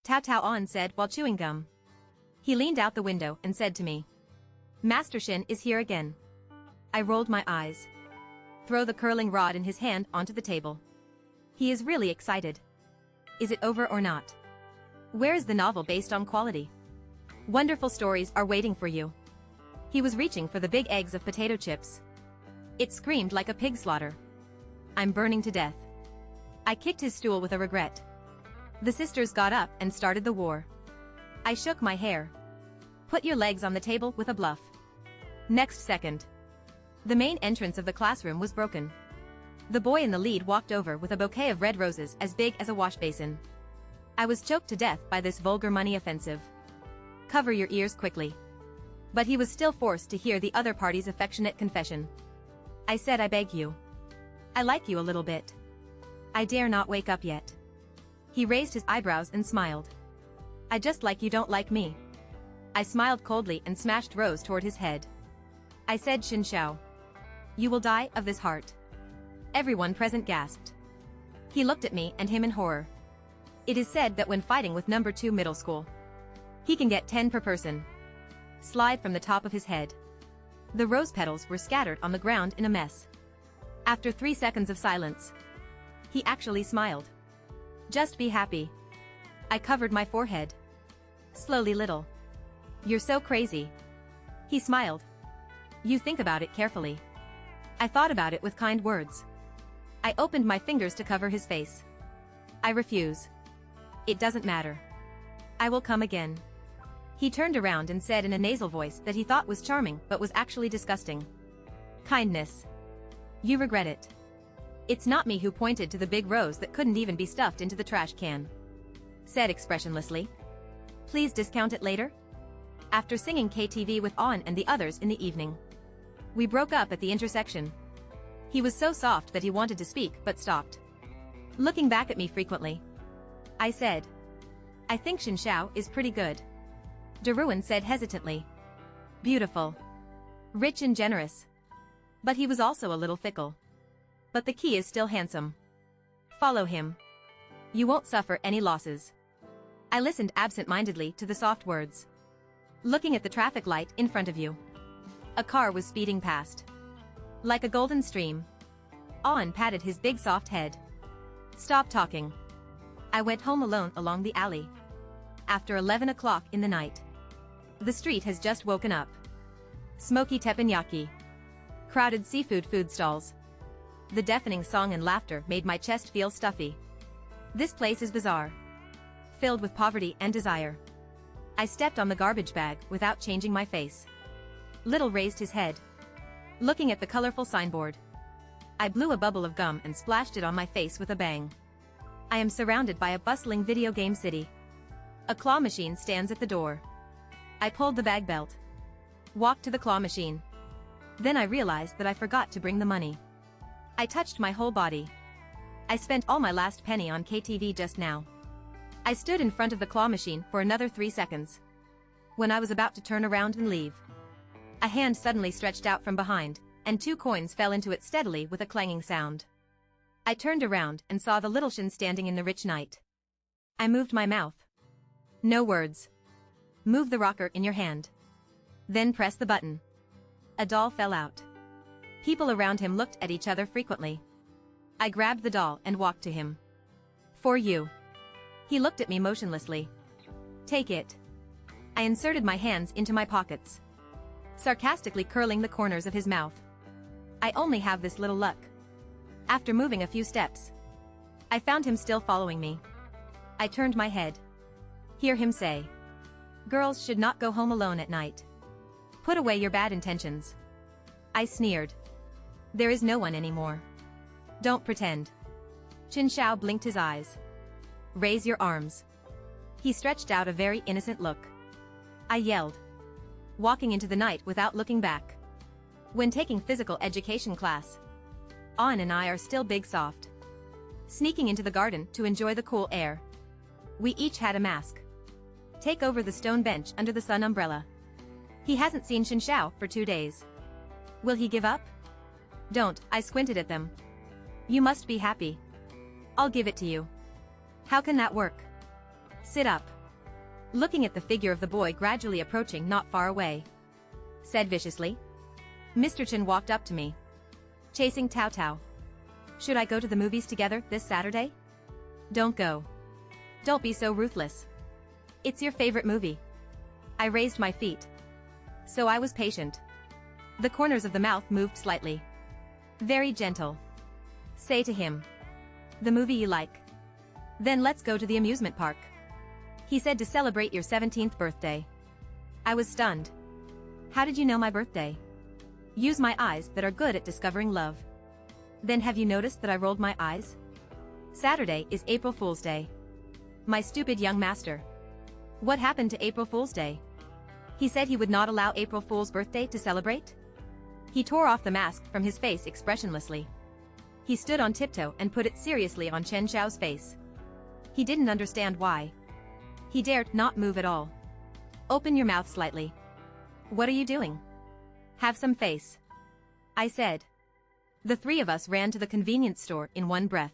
Tao Tao On said while chewing gum. He leaned out the window and said to me, Master Shin is here again. I rolled my eyes. Throw the curling rod in his hand onto the table. He is really excited. Is it over or not? Where is the novel based on quality? Wonderful stories are waiting for you. He was reaching for the big eggs of potato chips. It screamed like a pig slaughter. I'm burning to death. I kicked his stool with a regret. The sisters got up and started the war. I shook my hair. Put your legs on the table with a bluff. Next second. The main entrance of the classroom was broken. The boy in the lead walked over with a bouquet of red roses as big as a wash basin. I was choked to death by this vulgar money offensive. Cover your ears quickly. But he was still forced to hear the other party's affectionate confession. I said, I beg you. I like you a little bit. I dare not wake up yet. He raised his eyebrows and smiled. I just like you don't like me. I smiled coldly and smashed Rose toward his head. I said, Shin Xiao. You will die of this heart. Everyone present gasped. He looked at me and him in horror. It is said that when fighting with number 2 middle school, he can get 10 per person. Slide from the top of his head. The rose petals were scattered on the ground in a mess. After 3 seconds of silence, he actually smiled. Just be happy. I covered my forehead. Slowly little. You're so crazy. He smiled. You think about it carefully. I thought about it with kind words. I opened my fingers to cover his face. I refuse. It doesn't matter. I will come again. He turned around and said in a nasal voice that he thought was charming but was actually disgusting. Kindness. You regret it. It's not me who pointed to the big rose that couldn't even be stuffed into the trash can. Said expressionlessly. Please discount it later? After singing KTV with On and the others in the evening, we broke up at the intersection. He was so soft that he wanted to speak but stopped. Looking back at me frequently, I said, I think Shin Xiao is pretty good. Daruan said hesitantly. Beautiful. Rich and generous. But he was also a little fickle. But the key is still handsome. Follow him. You won't suffer any losses. I listened absent-mindedly to the soft words. Looking at the traffic light in front of you. A car was speeding past. Like a golden stream. On patted his big soft head. Stop talking. I went home alone along the alley. After 11 o'clock in the night. The street has just woken up. Smoky teppanyaki. Crowded seafood food stalls. The deafening song and laughter made my chest feel stuffy. This place is bizarre. Filled with poverty and desire. I stepped on the garbage bag without changing my face. Little raised his head. Looking at the colorful signboard. I blew a bubble of gum and splashed it on my face with a bang. I am surrounded by a bustling video game city. A claw machine stands at the door. I pulled the bag belt. Walked to the claw machine. Then I realized that I forgot to bring the money. I touched my whole body. I spent all my last penny on KTV just now. I stood in front of the claw machine for another 3 seconds. When I was about to turn around and leave, a hand suddenly stretched out from behind, and 2 coins fell into it steadily with a clanging sound. I turned around and saw the little Shin standing in the rich night. I moved my mouth. No words. Move the rocker in your hand. Then press the button. A doll fell out. People around him looked at each other frequently. I grabbed the doll and walked to him. For you. He looked at me motionlessly. Take it. I inserted my hands into my pockets. Sarcastically curling the corners of his mouth. I only have this little luck. After moving a few steps, I found him still following me. I turned my head. Hear him say, girls should not go home alone at night. Put away your bad intentions. I sneered. There is no one anymore. Don't pretend. Shin Xiao blinked his eyes. Raise your arms. He stretched out a very innocent look. I yelled. Walking into the night without looking back. When taking physical education class, On and I are still big soft. Sneaking into the garden to enjoy the cool air. We each had a mask. Take over the stone bench under the sun umbrella. He hasn't seen Shin Xiao for 2 days. Will he give up? Don't, I squinted at them. You must be happy. I'll give it to you. How can that work? Sit up. looking at the figure of the boy gradually approaching not far away. Said viciously. Mr. Chen walked up to me. Chasing Tao Tao. Should I go to the movies together this Saturday? Don't go. Don't be so ruthless. It's your favorite movie. I raised my feet. So I was patient. The corners of the mouth moved slightly. Very gentle. Say to him. The movie you like. Then let's go to the amusement park. He said to celebrate your 17th birthday. I was stunned. How did you know my birthday? Use my eyes that are good at discovering love. Then have you noticed that I rolled my eyes? Saturday is April Fool's Day. My stupid young master. What happened to April Fool's Day? He said he would not allow April Fool's birthday to celebrate? He tore off the mask from his face expressionlessly. He stood on tiptoe and put it seriously on Chen Xiao's face. He didn't understand why. He dared not move at all. Open your mouth slightly. What are you doing? Have some face. I said. The three of us ran to the convenience store in one breath.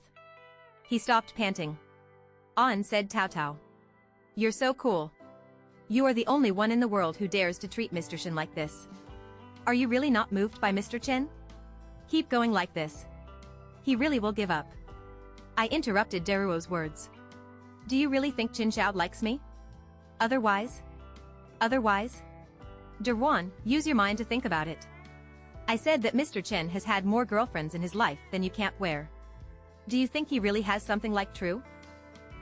He stopped panting. On said Tao Tao. You're so cool. You are the only one in the world who dares to treat Mr. Chen like this. Are you really not moved by Mr. Chen? Keep going like this. He really will give up. I interrupted Deruo's words. Do you really think Qin Xiao likes me? Otherwise? Otherwise? Deruan, use your mind to think about it. I said that Mr. Chen has had more girlfriends in his life than you can't wear. Do you think he really has something like true?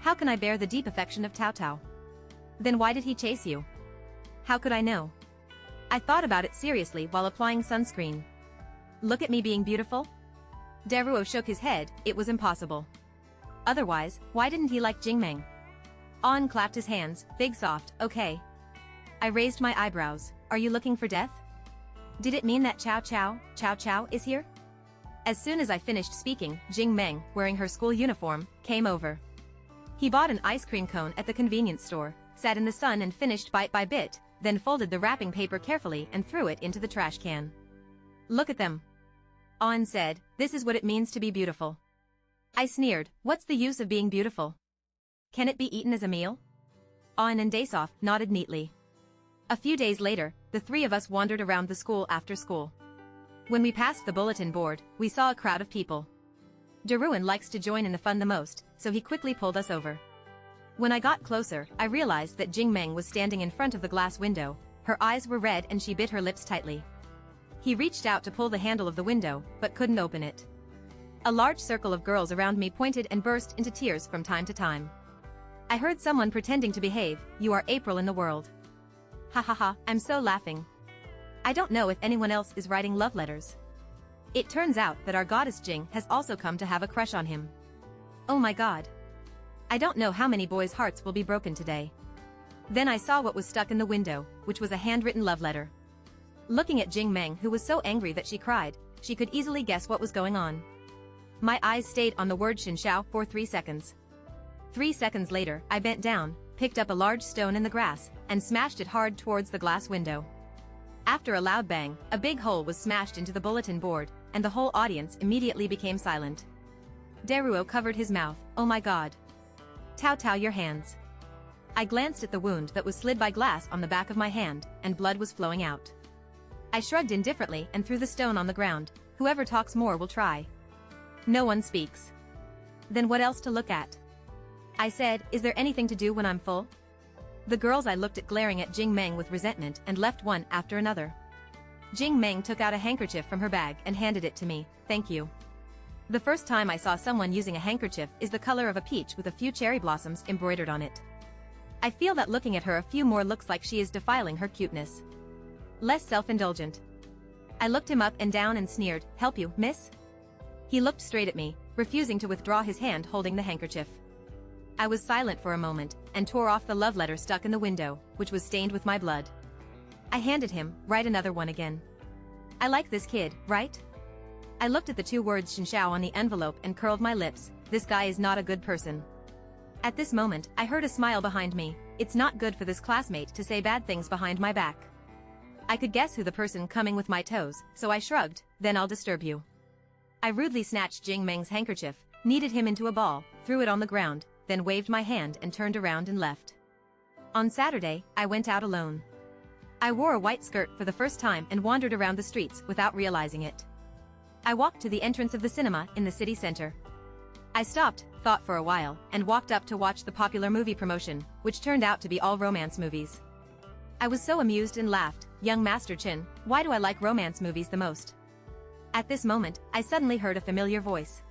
How can I bear the deep affection of Tao Tao? Then why did he chase you? How could I know? I thought about it seriously while applying sunscreen. Look at me being beautiful? Deruo shook his head, it was impossible. Otherwise, why didn't he like Jingmeng? On clapped his hands, big soft, okay. I raised my eyebrows, are you looking for death? Did it mean that Cao Cao is here? As soon as I finished speaking, Jingmeng, wearing her school uniform, came over. He bought an ice cream cone at the convenience store, sat in the sun and finished bite by bit, then folded the wrapping paper carefully and threw it into the trash can. Look at them. On said, this is what it means to be beautiful. I sneered, what's the use of being beautiful? Can it be eaten as a meal? On and Dasoff nodded neatly. A few days later, the three of us wandered around the school after school. When we passed the bulletin board, we saw a crowd of people. Deruan likes to join in the fun the most, so he quickly pulled us over. When I got closer, I realized that Jingmeng was standing in front of the glass window. Her eyes were red and she bit her lips tightly. He reached out to pull the handle of the window, but couldn't open it. A large circle of girls around me pointed and burst into tears from time to time. I heard someone pretending to behave, you are April in the world. Ha ha ha, I'm so laughing. I don't know if anyone else is writing love letters. It turns out that our goddess Jing has also come to have a crush on him. Oh my god. I don't know how many boys' hearts will be broken today. Then I saw what was stuck in the window, which was a handwritten love letter. Looking at Jingmeng, who was so angry that she cried, she could easily guess what was going on. My eyes stayed on the word Xinxiao for 3 seconds. 3 seconds later, I bent down, picked up a large stone in the grass, and smashed it hard towards the glass window. After a loud bang, a big hole was smashed into the bulletin board, and the whole audience immediately became silent. Deruo covered his mouth, oh my god. Tao Tao, your hands. I glanced at the wound that was slid by glass on the back of my hand, and blood was flowing out. I shrugged indifferently and threw the stone on the ground, whoever talks more will try. No one speaks. Then what else to look at? I said, is there anything to do when I'm full? The girls I looked at glaring at Jingmeng with resentment and left one after another. Jingmeng took out a handkerchief from her bag and handed it to me, thank you. The first time I saw someone using a handkerchief is the color of a peach with a few cherry blossoms embroidered on it. I feel that looking at her a few more looks like she is defiling her cuteness. Less self-indulgent. I looked him up and down and sneered, help you, miss? He looked straight at me, refusing to withdraw his hand holding the handkerchief. I was silent for a moment, and tore off the love letter stuck in the window, which was stained with my blood. I handed him, write another one again. I like this kid, right? I looked at the 2 words Xinxiao on the envelope and curled my lips, this guy is not a good person. At this moment, I heard a smile behind me, it's not good for this classmate to say bad things behind my back. I could guess who the person coming with my toes, so I shrugged, then I'll disturb you. I rudely snatched Jingmeng's handkerchief, kneaded him into a ball, threw it on the ground, then waved my hand and turned around and left. On Saturday, I went out alone. I wore a white skirt for the first time and wandered around the streets without realizing it. I walked to the entrance of the cinema in the city center. I stopped, thought for a while, and walked up to watch the popular movie promotion, which turned out to be all romance movies. I was so amused and laughed. Young Master Chin, why do I like romance movies the most? At this moment, I suddenly heard a familiar voice.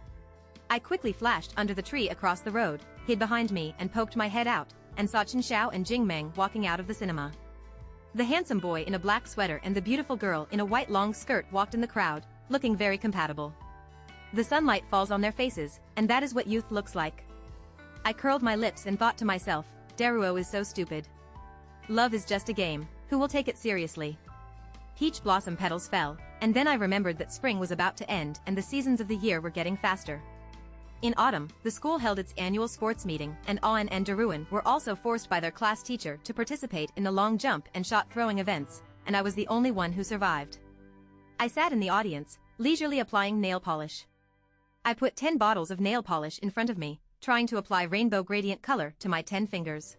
I quickly flashed under the tree across the road, hid behind me and poked my head out, and saw Chen Xiao and Jing Meng walking out of the cinema. The handsome boy in a black sweater and the beautiful girl in a white long skirt walked in the crowd, looking very compatible. The sunlight falls on their faces, and that is what youth looks like. I curled my lips and thought to myself, Daruo is so stupid. Love is just a game, who will take it seriously? Peach blossom petals fell, and then I remembered that spring was about to end and the seasons of the year were getting faster. In autumn, the school held its annual sports meeting, and An and Daruan were also forced by their class teacher to participate in the long jump and shot throwing events, and I was the only one who survived. I sat in the audience, leisurely applying nail polish. I put 10 bottles of nail polish in front of me, trying to apply rainbow gradient color to my 10 fingers.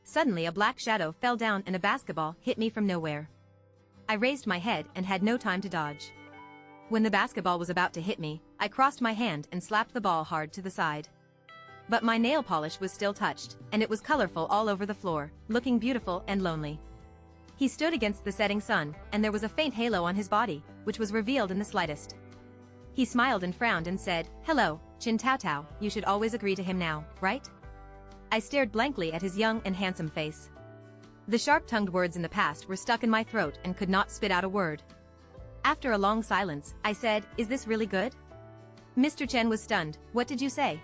Suddenly a black shadow fell down and a basketball hit me from nowhere. I raised my head and had no time to dodge. When the basketball was about to hit me, I crossed my hand and slapped the ball hard to the side. But my nail polish was still touched, and it was colorful all over the floor, looking beautiful and lonely. He stood against the setting sun, and there was a faint halo on his body, which was revealed in the slightest. He smiled and frowned and said, "Hello, Chin Tao Tao, you should always agree to him now, right?" I stared blankly at his young and handsome face. The sharp-tongued words in the past were stuck in my throat and could not spit out a word. After a long silence, I said, "Is this really good?" Mr. Chen was stunned. "What did you say?"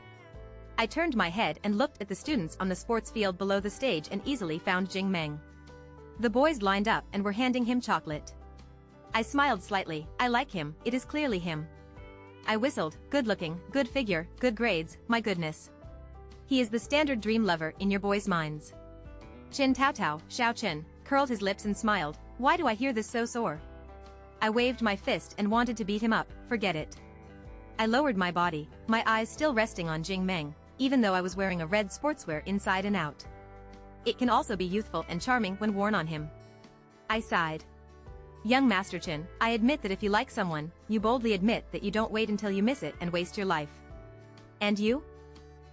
I turned my head and looked at the students on the sports field below the stage and easily found Jing Meng. The boys lined up and were handing him chocolate. I smiled slightly. "I like him, it is clearly him." I whistled, "Good-looking, good figure, good grades, my goodness. He is the standard dream lover in your boys' minds." Chen Tao Tao, Xiao Chen, curled his lips and smiled. "Why do I hear this so sore?" I waved my fist and wanted to beat him up. Forget it. I lowered my body, my eyes still resting on Jing Meng, even though I was wearing a red sportswear inside and out. It can also be youthful and charming when worn on him. I sighed. "Young Master Chen, I admit that if you like someone, you boldly admit that you don't wait until you miss it and waste your life." "And you?"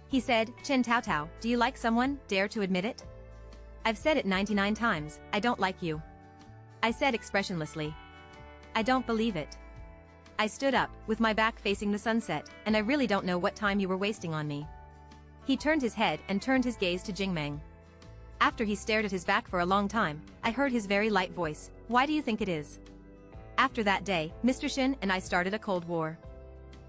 He said, "Chen Tao Tao, do you like someone, dare to admit it?" "I've said it 99 times, I don't like you." I said expressionlessly. "I don't believe it." I stood up, with my back facing the sunset, and I really don't know what time you were wasting on me. He turned his head and turned his gaze to Jing Meng. After he stared at his back for a long time, I heard his very light voice, "Why do you think it is?" After that day, Mr. Shin and I started a cold war.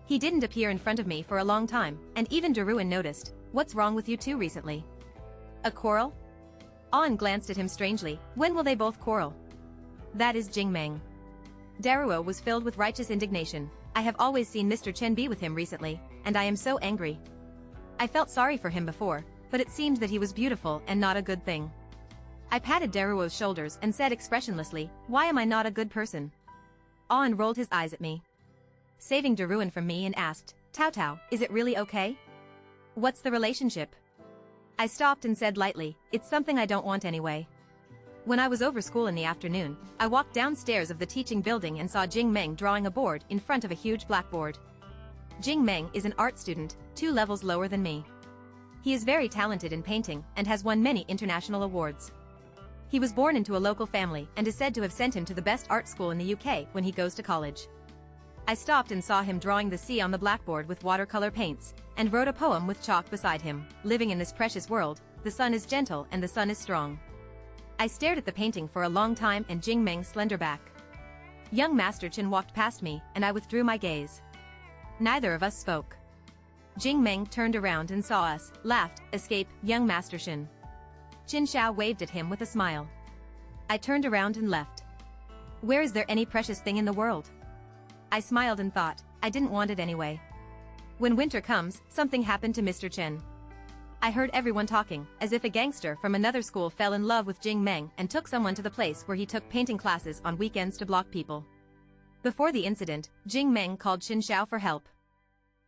He didn't appear in front of me for a long time, and even Daruan noticed, "What's wrong with you two recently? A quarrel?" An glanced at him strangely. "When will they both quarrel?" That is Jing Meng. Daruo was filled with righteous indignation. "I have always seen Mr. Chen be with him recently, and I am so angry." I felt sorry for him before, but it seemed that he was beautiful and not a good thing. I patted Daruo's shoulders and said expressionlessly, "Why am I not a good person?" An rolled his eyes at me, saving Daruan from me, and asked, "Tao Tao, is it really okay? What's the relationship?" I stopped and said lightly, "It's something I don't want anyway." When I was over school in the afternoon, I walked downstairs of the teaching building and saw Jing Meng drawing a board in front of a huge blackboard. Jing Meng is an art student, 2 levels lower than me. He is very talented in painting and has won many international awards. He was born into a local family and is said to have sent him to the best art school in the UK when he goes to college. I stopped and saw him drawing the sea on the blackboard with watercolor paints, and wrote a poem with chalk beside him. "Living in this precious world, the sun is gentle and the sun is strong." I stared at the painting for a long time and Jing Meng's slender back. Young Master Chen walked past me and I withdrew my gaze. Neither of us spoke. Jing Meng turned around and saw us, laughed, "Escape, young Master Shin." Qin Xiao waved at him with a smile. I turned around and left. Where is there any precious thing in the world? I smiled and thought, I didn't want it anyway. When winter comes, something happened to Mr. Chen. I heard everyone talking, as if a gangster from another school fell in love with Jing Meng and took someone to the place where he took painting classes on weekends to block people. Before the incident, Jing Meng called Qin Xiao for help.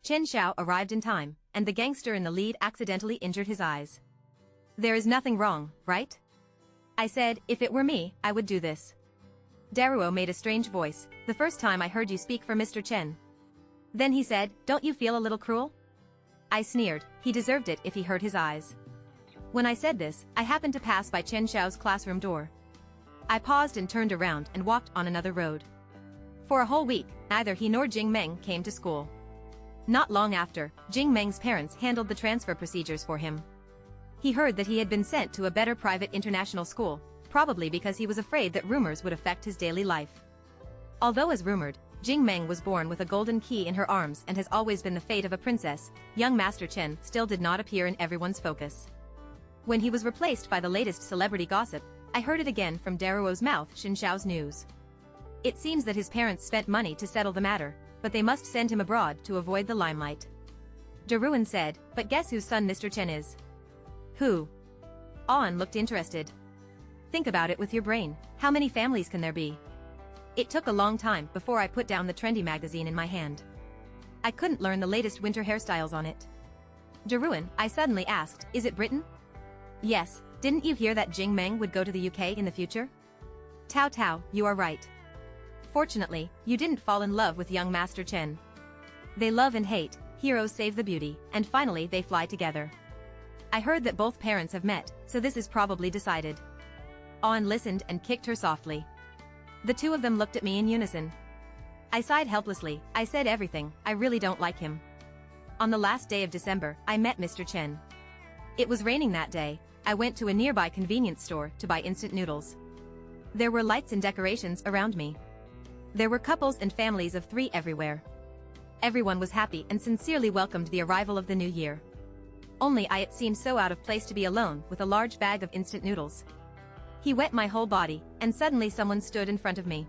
Qin Xiao arrived in time, and the gangster in the lead accidentally injured his eyes. There is nothing wrong, right? I said, if it were me, I would do this. Daruo made a strange voice, the first time I heard you speak for Mr. Chen. Then he said, don't you feel a little cruel? I sneered, he deserved it if he hurt his eyes. When I said this, I happened to pass by Chen Xiao's classroom door. I paused and turned around and walked on another road. For a whole week, neither he nor Jing Meng came to school. Not long after, Jing Meng's parents handled the transfer procedures for him. He heard that he had been sent to a better private international school, probably because he was afraid that rumors would affect his daily life. Although as rumored, Jing Meng was born with a golden key in her arms and has always been the fate of a princess, young Master Chen still did not appear in everyone's focus. When he was replaced by the latest celebrity gossip, I heard it again from Daruo's mouth, Xin Xiao's news. It seems that his parents spent money to settle the matter, but they must send him abroad to avoid the limelight. Daruan said, but guess whose son Mr. Chen is? Who? An looked interested. Think about it with your brain, how many families can there be? It took a long time before I put down the trendy magazine in my hand. I couldn't learn the latest winter hairstyles on it. Daruan, I suddenly asked, is it Britain? Yes, didn't you hear that Jing Meng would go to the UK in the future? Tao Tao, you are right. Fortunately, you didn't fall in love with young Master Chen. They love and hate, heroes save the beauty, and finally they fly together. I heard that both parents have met, so this is probably decided. An listened and kicked her softly. The two of them looked at me in unison. I sighed helplessly, I said everything, I really don't like him. On the last day of December, I met Mr. Chen. It was raining that day. I went to a nearby convenience store to buy instant noodles. There were lights and decorations around me. There were couples and families of 3 everywhere. Everyone was happy and sincerely welcomed the arrival of the new year. Only it seemed so out of place to be alone with a large bag of instant noodles. He wet my whole body, and suddenly someone stood in front of me.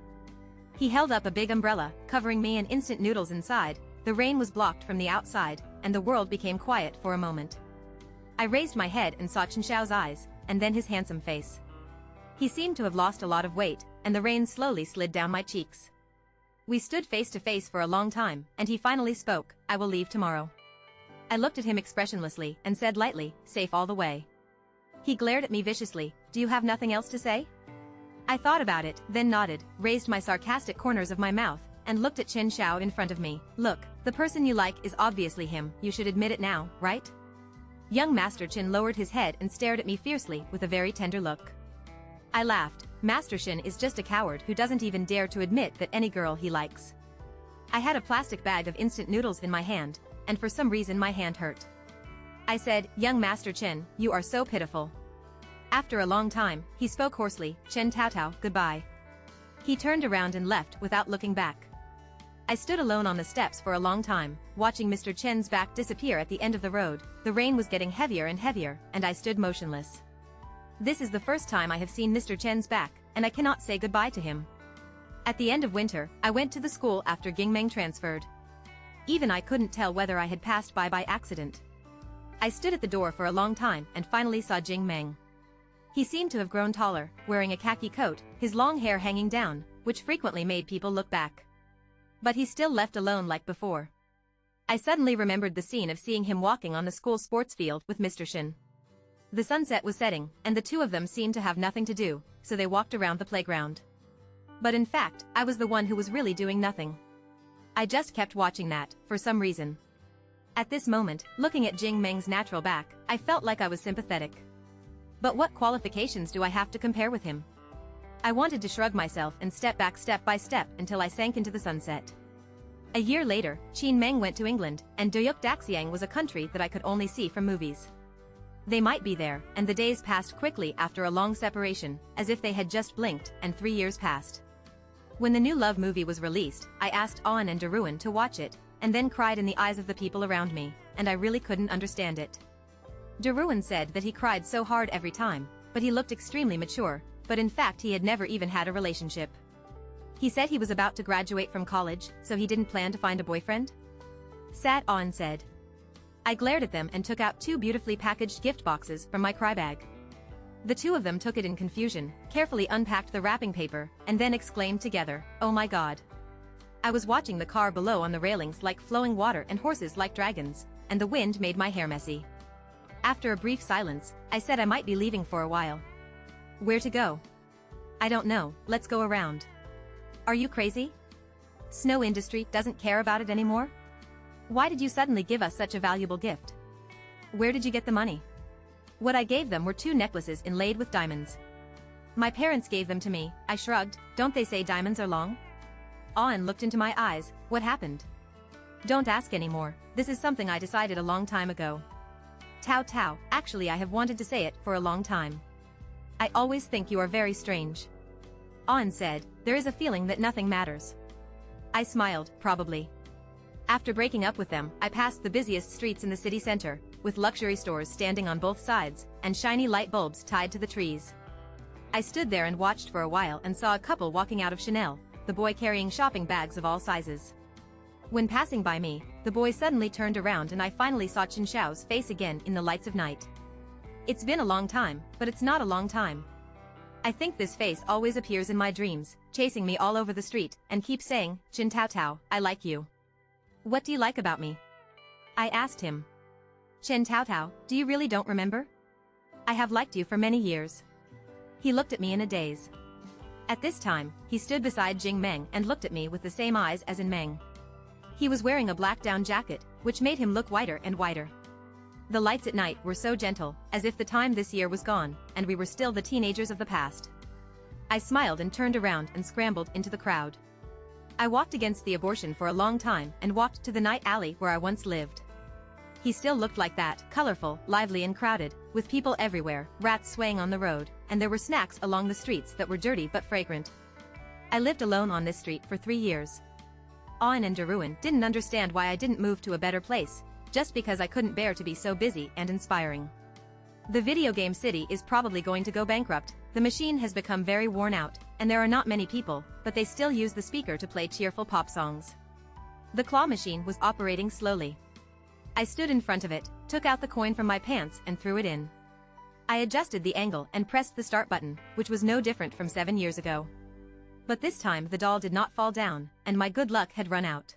He held up a big umbrella, covering me and instant noodles inside. The rain was blocked from the outside, and the world became quiet for a moment. I raised my head and saw Chen Xiao's eyes, and then his handsome face. He seemed to have lost a lot of weight, and the rain slowly slid down my cheeks. We stood face to face for a long time, and he finally spoke, I will leave tomorrow. I looked at him expressionlessly and said lightly, safe all the way. He glared at me viciously, do you have nothing else to say? I thought about it, then nodded, raised my sarcastic corners of my mouth, and looked at Chen Xiao in front of me. Look, the person you like is obviously him, you should admit it now, right? Young Master Chen lowered his head and stared at me fiercely with a very tender look. I laughed, Master Chen is just a coward who doesn't even dare to admit that any girl he likes. I had a plastic bag of instant noodles in my hand, and for some reason my hand hurt. I said, young Master Chen, you are so pitiful. After a long time, he spoke hoarsely, Chen Tao Tao, goodbye. He turned around and left without looking back. I stood alone on the steps for a long time, watching Mr. Chen's back disappear at the end of the road. The rain was getting heavier and heavier, and I stood motionless. This is the first time I have seen Mr. Chen's back, and I cannot say goodbye to him. At the end of winter, I went to the school after Jing Meng transferred. Even I couldn't tell whether I had passed by accident. I stood at the door for a long time and finally saw Jing Meng. He seemed to have grown taller, wearing a khaki coat, his long hair hanging down, which frequently made people look back. But he still left alone like before. I suddenly remembered the scene of seeing him walking on the school sports field with Mr. Shin. The sunset was setting, and the two of them seemed to have nothing to do, so they walked around the playground. But in fact, I was the one who was really doing nothing. I just kept watching that, for some reason. At this moment, looking at Jing Meng's natural back, I felt like I was sympathetic. But what qualifications do I have to compare with him? I wanted to shrug myself and step back step by step until I sank into the sunset. A year later, Qin Meng went to England, and Duyuk Daxiang was a country that I could only see from movies. They might be there, and the days passed quickly after a long separation, as if they had just blinked, and 3 years passed. When the new love movie was released, I asked An and Daruan to watch it, and then cried in the eyes of the people around me, and I really couldn't understand it. Daruan said that he cried so hard every time, but he looked extremely mature, but in fact he had never even had a relationship. He said he was about to graduate from college, so he didn't plan to find a boyfriend? Sad An said. I glared at them and took out 2 beautifully packaged gift boxes from my crybag. The two of them took it in confusion, carefully unpacked the wrapping paper, and then exclaimed together, oh my god. I was watching the car below on the railings like flowing water and horses like dragons, and the wind made my hair messy. After a brief silence, I said I might be leaving for a while. Where to go? I don't know, let's go around. Are you crazy? Snow Industry doesn't care about it anymore? Why did you suddenly give us such a valuable gift? Where did you get the money? What I gave them were 2 necklaces inlaid with diamonds. My parents gave them to me. I shrugged. Don't they say diamonds are long? An looked into my eyes. What happened? Don't ask anymore. This is something I decided a long time ago. Tao Tao, actually I have wanted to say it for a long time. I always think you are very strange. An said, there is a feeling that nothing matters. I smiled, probably. After breaking up with them, I passed the busiest streets in the city center, with luxury stores standing on both sides, and shiny light bulbs tied to the trees. I stood there and watched for a while and saw a couple walking out of Chanel, the boy carrying shopping bags of all sizes. When passing by me, the boy suddenly turned around and I finally saw Chen Xiao's face again in the lights of night. It's been a long time, but it's not a long time. I think this face always appears in my dreams, chasing me all over the street, and keeps saying, Chen Tao Tao, I like you. What do you like about me? I asked him. Chen Tao Tao, do you really don't remember? I have liked you for many years. He looked at me in a daze. At this time, he stood beside Jing Meng and looked at me with the same eyes as in Meng. He was wearing a black down jacket, which made him look whiter and whiter. The lights at night were so gentle, as if the time this year was gone, and we were still the teenagers of the past. I smiled and turned around and scrambled into the crowd. I walked against the abortion for a long time and walked to the night alley where I once lived. He still looked like that, colorful, lively and crowded, with people everywhere, rats swaying on the road, and there were snacks along the streets that were dirty but fragrant. I lived alone on this street for 3 years. An and Daruan didn't understand why I didn't move to a better place, just because I couldn't bear to be so busy and inspiring. The video game city is probably going to go bankrupt, the machine has become very worn out, and there are not many people, but they still use the speaker to play cheerful pop songs. The claw machine was operating slowly. I stood in front of it, took out the coin from my pants and threw it in. I adjusted the angle and pressed the start button, which was no different from 7 years ago. But this time the doll did not fall down, and my good luck had run out.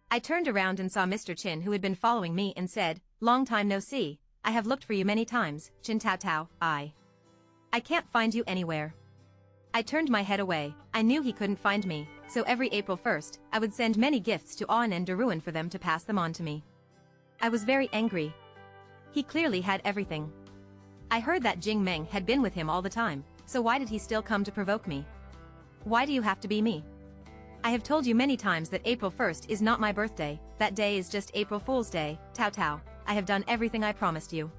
I turned around and saw Mr. Chin, who had been following me, and said, long time no see, I have looked for you many times, Chen Tao Tao, I can't find you anywhere. I turned my head away. I knew he couldn't find me, so every April 1st, I would send many gifts to An and Daruan for them to pass them on to me. I was very angry. He clearly had everything. I heard that Jing Meng had been with him all the time, so why did he still come to provoke me? Why do you have to be me? I have told you many times that April 1st is not my birthday, that day is just April Fool's Day, Tao Tao, I have done everything I promised you.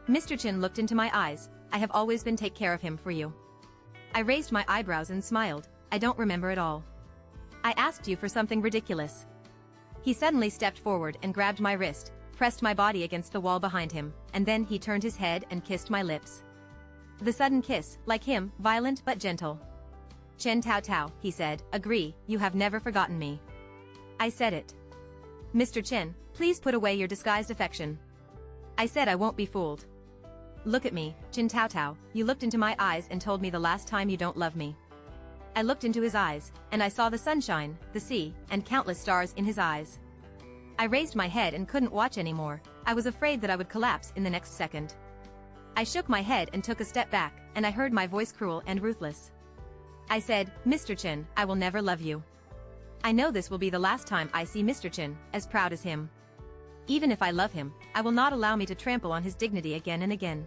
Mr. Chin looked into my eyes, I have always been take care of him for you. I raised my eyebrows and smiled, I don't remember at all. I asked you for something ridiculous. He suddenly stepped forward and grabbed my wrist, pressed my body against the wall behind him, and then he turned his head and kissed my lips. The sudden kiss, like him, violent but gentle. Chen Tao Tao, he said, agree, you have never forgotten me. I said it. Mr. Chen, please put away your disguised affection. I said I won't be fooled. Look at me, Chen Tao Tao, you looked into my eyes and told me the last time you don't love me. I looked into his eyes, and I saw the sunshine, the sea, and countless stars in his eyes. I raised my head and couldn't watch anymore, I was afraid that I would collapse in the next second. I shook my head and took a step back, and I heard my voice cruel and ruthless. I said, Mr. Chin, I will never love you. I know this will be the last time I see Mr. Chin, as proud as him. Even if I love him, I will not allow me to trample on his dignity again and again.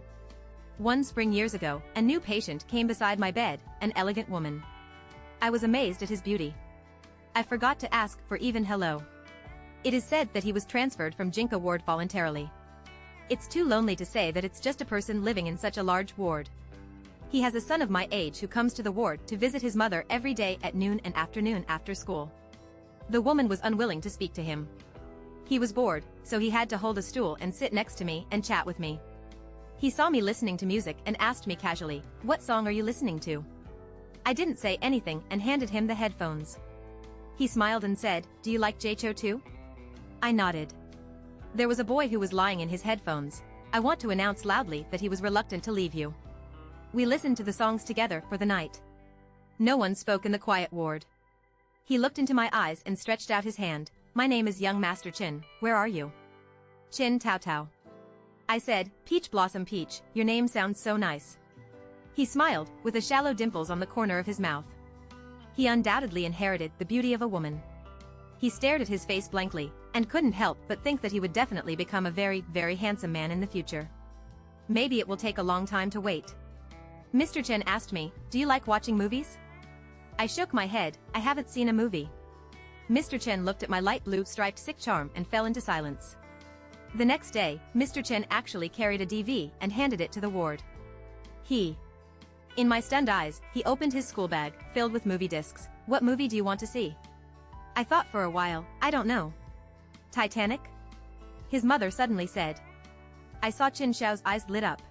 One spring years ago, a new patient came beside my bed, an elegant woman. I was amazed at his beauty. I forgot to ask for even hello. It is said that he was transferred from Jinka ward voluntarily. It's too lonely to say that it's just a person living in such a large ward. He has a son of my age who comes to the ward to visit his mother every day at noon and afternoon after school. The woman was unwilling to speak to him. He was bored, so he had to hold a stool and sit next to me and chat with me. He saw me listening to music and asked me casually, what song are you listening to? I didn't say anything and handed him the headphones. He smiled and said, do you like Jaicho too? I nodded. There was a boy who was lying in his headphones. I want to announce loudly that he was reluctant to leave you. We listened to the songs together for the night. No one spoke in the quiet ward. He looked into my eyes and stretched out his hand. My name is Young Master Chin, where are you? Chin Tao Tao. I said, Peach Blossom Peach, your name sounds so nice. He smiled, with a shallow dimples on the corner of his mouth. He undoubtedly inherited the beauty of a woman. He stared at his face blankly, and couldn't help but think that he would definitely become a very, very handsome man in the future. Maybe it will take a long time to wait. Mr. Chen asked me, do you like watching movies? I shook my head, I haven't seen a movie. Mr. Chen looked at my light blue striped sick charm and fell into silence. The next day, Mr. Chen actually carried a DV and handed it to the ward. In my stunned eyes, he opened his school bag, filled with movie discs. What movie do you want to see? I thought for a while, I don't know. Titanic? His mother suddenly said. I saw Qin Xiao's eyes lit up.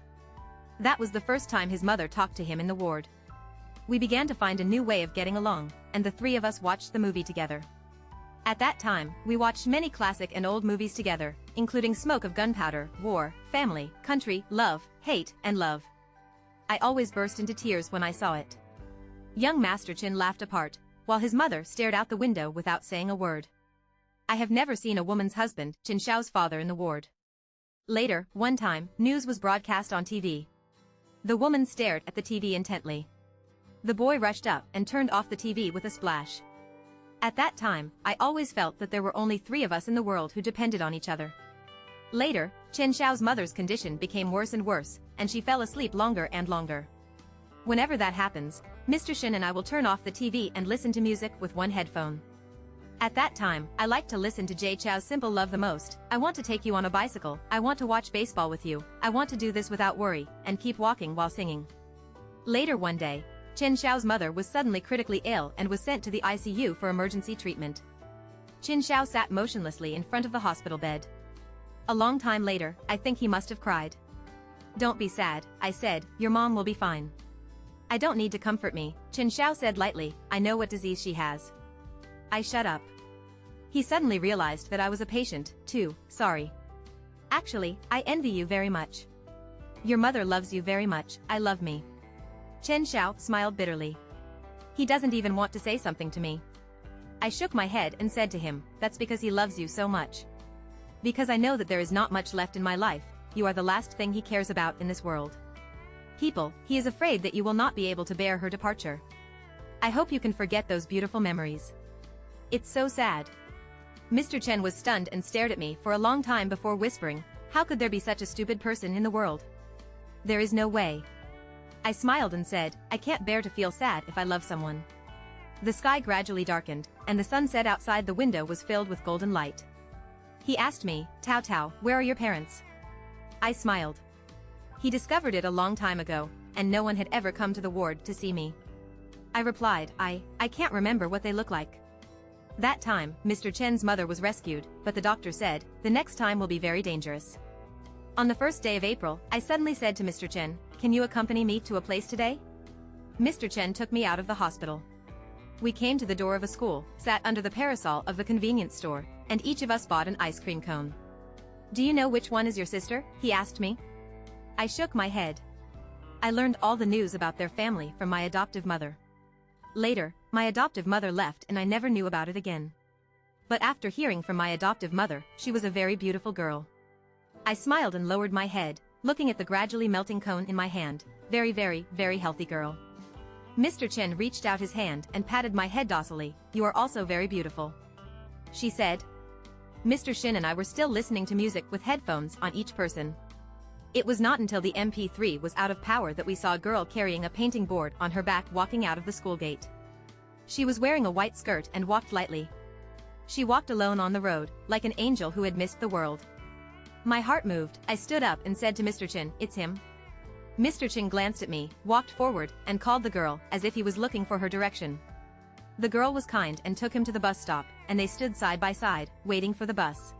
That was the first time his mother talked to him in the ward. We began to find a new way of getting along, and the three of us watched the movie together. At that time, we watched many classic and old movies together, including Smoke of Gunpowder, War, Family, Country, Love, Hate, and Love. I always burst into tears when I saw it. Young Master Qin laughed apart, while his mother stared out the window without saying a word. I have never seen a woman's husband, Qin Xiao's father, in the ward. Later, one time, news was broadcast on TV. The woman stared at the TV intently. The boy rushed up and turned off the TV with a splash. At that time, I always felt that there were only 3 of us in the world who depended on each other. Later, Qin Xiao's mother's condition became worse and worse, and she fell asleep longer and longer. Whenever that happens, Mr. Shin and I will turn off the TV and listen to music with one headphone. At that time, I liked to listen to Jay Chou's Simple Love the most. I want to take you on a bicycle, I want to watch baseball with you, I want to do this without worry, and keep walking while singing. Later one day, Qin Xiao's mother was suddenly critically ill and was sent to the ICU for emergency treatment. Qin Xiao sat motionlessly in front of the hospital bed. A long time later, I think he must have cried. Don't be sad, I said, your mom will be fine. I don't need to comfort me, Qin Xiao said lightly, I know what disease she has. I shut up. He suddenly realized that I was a patient, too, sorry. Actually, I envy you very much. Your mother loves you very much, I love me. Qin Xiao smiled bitterly. He doesn't even want to say something to me. I shook my head and said to him, that's because he loves you so much. Because I know that there is not much left in my life, you are the last thing he cares about in this world. People, he is afraid that you will not be able to bear her departure. I hope you can forget those beautiful memories. It's so sad. Mr. Chen was stunned and stared at me for a long time before whispering, how could there be such a stupid person in the world? There is no way. I smiled and said, I can't bear to feel sad if I love someone. The sky gradually darkened, and the sunset outside the window was filled with golden light. He asked me, Tao Tao, where are your parents? I smiled. He discovered it a long time ago, and no one had ever come to the ward to see me. I replied, I can't remember what they look like. That time, Mr. Chen's mother was rescued, but the doctor said, the next time will be very dangerous. On the first day of April, I suddenly said to Mr. Chen, can you accompany me to a place today? Mr. Chen took me out of the hospital. We came to the door of a school, sat under the parasol of the convenience store, and each of us bought an ice cream cone. Do you know which one is your sister? He asked me. I shook my head. I learned all the news about their family from my adoptive mother. Later, my adoptive mother left and I never knew about it again. But after hearing from my adoptive mother, she was a very beautiful girl. I smiled and lowered my head, looking at the gradually melting cone in my hand. Very, very, very healthy girl. Mr. Chen reached out his hand and patted my head docilely. You are also very beautiful. She said. Mr. Shin and I were still listening to music with headphones on each person. It was not until the MP3 was out of power that we saw a girl carrying a painting board on her back walking out of the school gate. She was wearing a white skirt and walked lightly. She walked alone on the road, like an angel who had missed the world. My heart moved, I stood up and said to Mr. Chen, it's him. Mr. Chen glanced at me, walked forward, and called the girl, as if he was looking for her direction. The girl was kind and took him to the bus stop, and they stood side by side, waiting for the bus.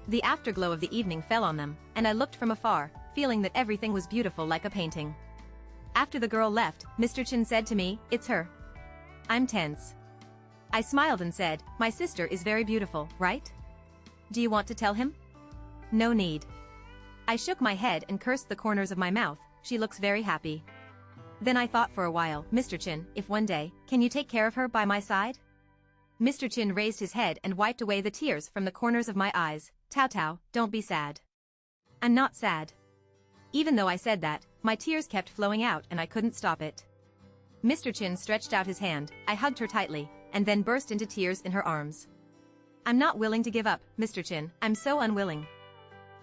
The afterglow of the evening fell on them, and I looked from afar, feeling that everything was beautiful like a painting. After the girl left, Mr. Chen said to me, it's her. I'm tense. I smiled and said, my sister is very beautiful, right? Do you want to tell him? No need. I shook my head and cursed the corners of my mouth, she looks very happy. Then I thought for a while, Mr. Chen, if one day, can you take care of her by my side? Mr. Chen raised his head and wiped away the tears from the corners of my eyes. Tao Tao, don't be sad. I'm not sad. Even though I said that, my tears kept flowing out and I couldn't stop it. Mr. Chin stretched out his hand, I hugged her tightly, and then burst into tears in her arms. I'm not willing to give up, Mr. Chin, I'm so unwilling.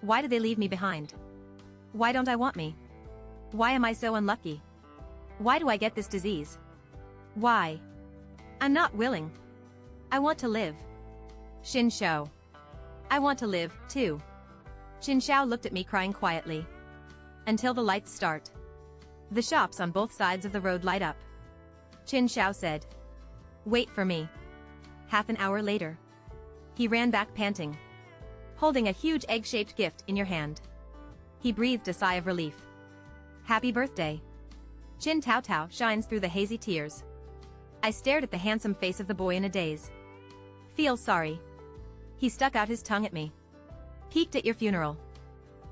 Why do they leave me behind? Why don't I want me? Why am I so unlucky? Why do I get this disease? Why? I'm not willing. I want to live. Xin Xiao. I want to live, too. Qin Xiao looked at me crying quietly. Until the lights start. The shops on both sides of the road light up. Qin Xiao said. Wait for me. Half an hour later. He ran back panting. Holding a huge egg-shaped gift in your hand. He breathed a sigh of relief. Happy birthday. Qin Tao Tao shines through the hazy tears. I stared at the handsome face of the boy in a daze. Feel sorry. He stuck out his tongue at me. Peeked at your funeral.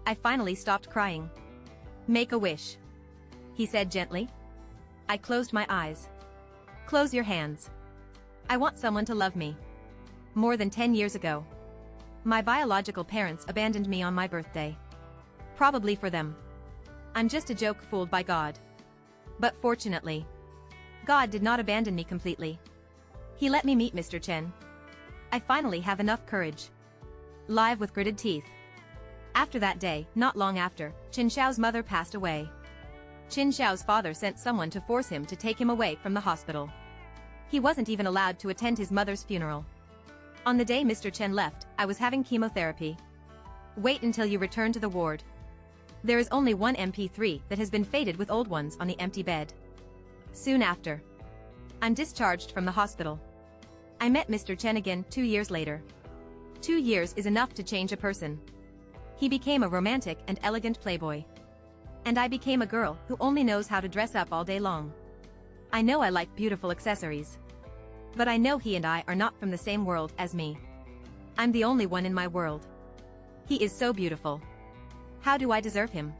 I finally stopped crying. Make a wish. He said gently. I closed my eyes. Close your hands. I want someone to love me. More than 10 years ago. My biological parents abandoned me on my birthday. Probably for them. I'm just a joke fooled by God. But fortunately, God did not abandon me completely. He let me meet Mr. Chen. I finally have enough courage. Live with gritted teeth. After that day, not long after, Qin Xiao's mother passed away. Qin Xiao's father sent someone to force him to take him away from the hospital. He wasn't even allowed to attend his mother's funeral. On the day Mr. Chen left, I was having chemotherapy. Wait until you return to the ward. There is only one MP3 that has been faded with old ones on the empty bed. Soon after, I'm discharged from the hospital. I met Mr. Chen again 2 years later. 2 years is enough to change a person. He became a romantic and elegant playboy. And I became a girl who only knows how to dress up all day long. I know I like beautiful accessories. But I know he and I are not from the same world as me. I'm the only one in my world. He is so beautiful. How do I deserve him?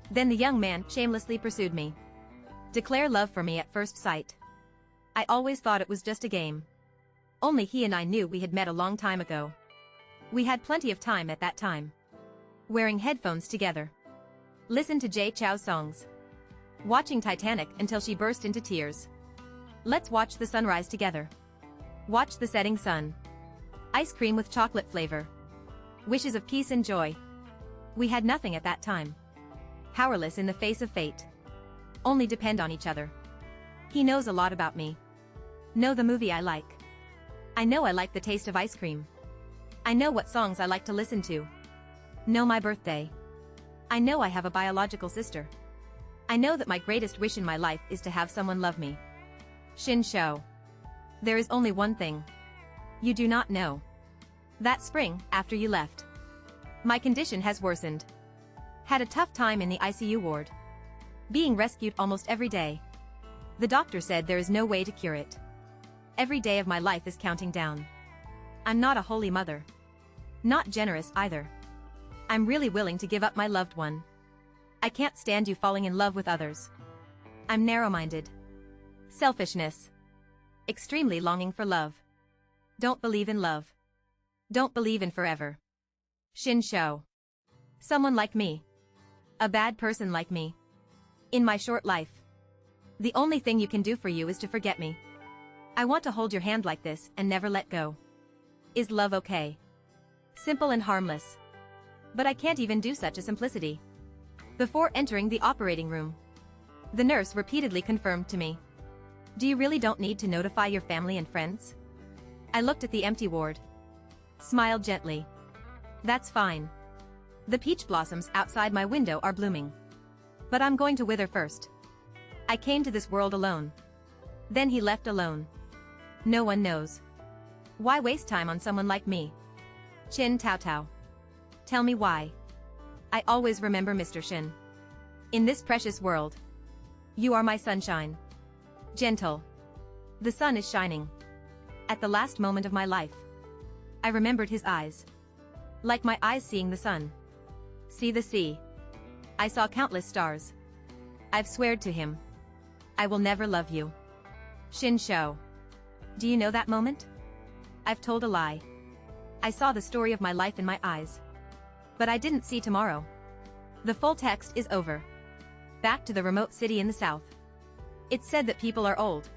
Then the young man shamelessly pursued me. Declare love for me at first sight. I always thought it was just a game. Only he and I knew we had met a long time ago. We had plenty of time at that time. Wearing headphones together. Listen to Jay Chou's songs. Watching Titanic until she burst into tears. Let's watch the sunrise together. Watch the setting sun. Ice cream with chocolate flavor. Wishes of peace and joy. We had nothing at that time. Powerless in the face of fate. Only depend on each other. He knows a lot about me. Know the movie I like. I know I like the taste of ice cream. I know what songs I like to listen to. Know my birthday. I know I have a biological sister. I know that my greatest wish in my life is to have someone love me. Xin Xiao. There is only one thing. You do not know. That spring, after you left, my condition has worsened. Had a tough time in the ICU ward. Being rescued almost every day. The doctor said there is no way to cure it. Every day of my life is counting down. I'm not a holy mother. Not generous either. I'm really willing to give up my loved one. I can't stand you falling in love with others. I'm narrow-minded. Selfishness. Extremely longing for love. Don't believe in love. Don't believe in forever. Xin Xiao. Someone like me. A bad person like me. In my short life. The only thing you can do for you is to forget me. I want to hold your hand like this and never let go. Is love okay? Simple and harmless. But I can't even do such a simplicity. Before entering the operating room, the nurse repeatedly confirmed to me. Do you really don't need to notify your family and friends? I looked at the empty ward. Smiled gently. That's fine. The peach blossoms outside my window are blooming. But I'm going to wither first. I came to this world alone. Then he left alone. No one knows. Why waste time on someone like me? Qin Tao Tao. Tell me why. I always remember Mr. Shin. In this precious world. You are my sunshine. Gentle. The sun is shining. At the last moment of my life. I remembered his eyes. Like my eyes seeing the sun. See the sea. I saw countless stars. I've sweared to him. I will never love you. Xin Xiao. Do you know that moment? I've told a lie. I saw the story of my life in my eyes. But I didn't see tomorrow. The full text is over. Back to the remote city in the south. It said that people are old,